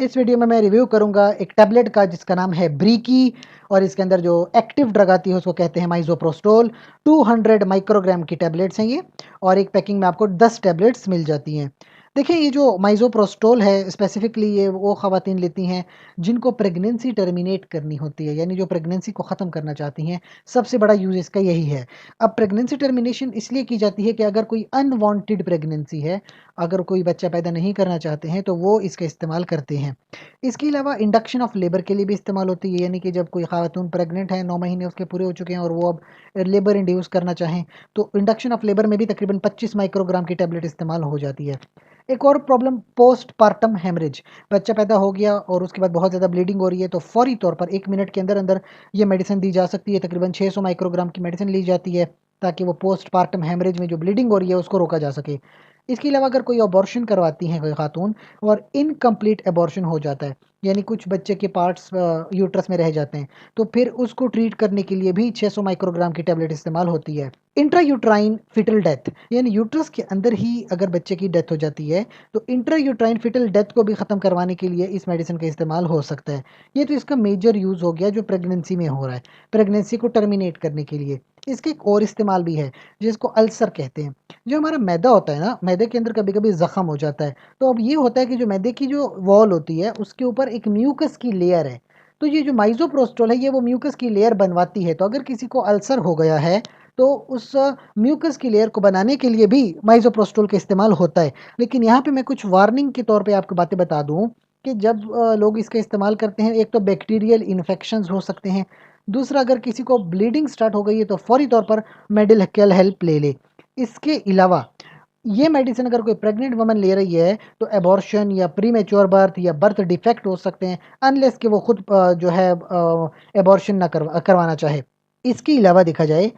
इस वीडियो में मैं रिव्यू करूंगा एक टैबलेट का जिसका नाम है ब्रीकी और इसके अंदर जो एक्टिव ड्रग आती है उसको कहते हैं माइज़ोप्रोस्टोल। 200 माइक्रोग्राम की टैबलेट्स हैं ये और एक पैकिंग में आपको 10 टैबलेट्स मिल जाती हैं। देखिए ये जो माइज़ोप्रोस्टोल है स्पेसिफिकली ये वो ख़वातीन लेती हैं जिनको प्रेगनेंसी टर्मिनेट करनी होती है, यानी जो प्रेगनेंसी को ख़त्म करना चाहती हैं। सबसे बड़ा यूज़ इसका यही है। अब प्रेगनेंसी टर्मिनेशन इसलिए की जाती है कि अगर कोई अनवांटेड प्रेगनेंसी है, अगर कोई बच्चा पैदा नहीं करना चाहते हैं तो वो इसका इस्तेमाल करते हैं। इसके अलावा इंडक्शन ऑफ लेबर के लिए भी इस्तेमाल होती है, यानी कि जब कोई खातून प्रेग्नेंट है, 9 महीने उसके पूरे हो चुके हैं और वो अब लेबर इंड्यूस करना चाहें तो इंडक्शन ऑफ लेबर में भी तकरीबन 25 माइक्रोग्राम की टैबलेट इस्तेमाल हो जाती है। एक और प्रॉब्लम पोस्ट पार्टम हेमरेज, बच्चा पैदा हो गया और उसके बाद बहुत ज़्यादा ब्लीडिंग हो रही है तो फौरी तौर पर 1 मिनट के अंदर अंदर ये मेडिसिन दी जा सकती है। तकरीबन 600 माइक्रोग्राम की मेडिसिन ली जाती है ताकि वो पोस्ट पार्टम हेमरेज में जो ब्लीडिंग हो रही है उसको रोका जा सके। इसके अलावा अगर कोई अबॉर्शन करवाती हैं कोई खातून और इनकम्प्लीट अबॉर्शन हो जाता है, यानी कुछ बच्चे के पार्ट्स यूट्रस में रह जाते हैं, तो फिर उसको ट्रीट करने के लिए भी 600 माइक्रोग्राम की टैबलेट इस्तेमाल होती है। इंट्रायूट्राइन फिटल डेथ, यानी यूट्रस के अंदर ही अगर बच्चे की डेथ हो जाती है तो इंट्रायूट्राइन फिटल डेथ को भी ख़त्म करवाने के लिए इस मेडिसिन का इस्तेमाल हो सकता है। ये तो इसका मेजर यूज़ हो गया जो प्रेगनेंसी में हो रहा है, प्रेगनेंसी को टर्मिनेट करने के लिए। इसका एक और इस्तेमाल भी है जिसको अल्सर कहते हैं। जो हमारा मैदा होता है ना, मैदे के अंदर कभी कभी ज़ख़म हो जाता है, तो अब ये होता है कि जो मैदे की जो वॉल होती है उसके ऊपर एक म्यूकस की लेयर है, तो ये जो माइज़ोप्रोस्टोल है ये वो म्यूकस की लेयर बनवाती है। तो अगर किसी को अल्सर हो गया है तो उस म्यूकस की लेयर को बनाने के लिए भी माइज़ोप्रोस्टोल का इस्तेमाल होता है। लेकिन यहाँ पे मैं कुछ वार्निंग के तौर पे आपको बातें बता दूँ कि जब लोग इसका इस्तेमाल करते हैं, एक तो बैक्टीरियल इन्फेक्शंस हो सकते हैं, दूसरा अगर किसी को ब्लीडिंग स्टार्ट हो गई है तो फौरी तौर पर मेडिकल हेल्प ले ले। इसके अलावा ये मेडिसिन अगर कोई प्रेग्नेंट वुमन ले रही है तो एबॉर्शन या प्रीमेच्योर बर्थ या बर्थ डिफेक्ट हो सकते हैं, अनलेस कि वो खुद जो है एबॉर्शन ना करवाना चाहे। इसके अलावा देखा जाए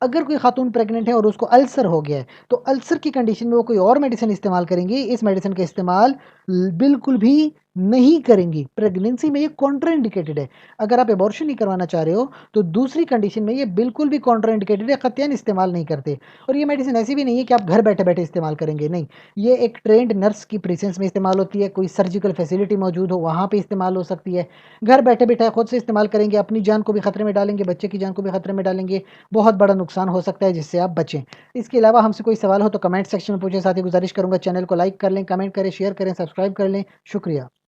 अगर कोई खातून प्रेग्नेंट है और उसको अल्सर हो गया है तो अल्सर की कंडीशन में वो कोई और मेडिसिन इस्तेमाल करेंगी, इस मेडिसिन का इस्तेमाल बिल्कुल भी नहीं करेंगी। प्रेगनेंसी में ये कॉन्ट्राइंडिकेटेड है। अगर आप एबॉर्शन नहीं करवाना चाह रहे हो तो दूसरी कंडीशन में ये बिल्कुल भी कॉन्ट्राइंडिकेटेड है, कतईन इस्तेमाल नहीं करते। और ये मेडिसिन ऐसी भी नहीं है कि आप घर बैठे बैठे इस्तेमाल करेंगे, नहीं, ये एक ट्रेंड नर्स की प्रेजेंस में इस्तेमाल होती है, कोई सर्जिकल फैसिलिटी मौजूद हो वहाँ पे इस्तेमाल हो सकती है। घर बैठे बैठे खुद से इस्तेमाल करेंगे, अपनी जान को भी खतरे में डालेंगे, बच्चे की जान को भी खतरे में डालेंगे, बहुत बड़ा नुकसान हो सकता है जिससे आप बचें। इसके अलावा हमसे कोई सवाल हो तो कमेंट सेक्शन में पूछें। साथ ही गुजारिश करूंगा चैनल को लाइक कर लें, कमेंट करें, शेयर करें, सब्सक्राइब कर लें। शुक्रिया।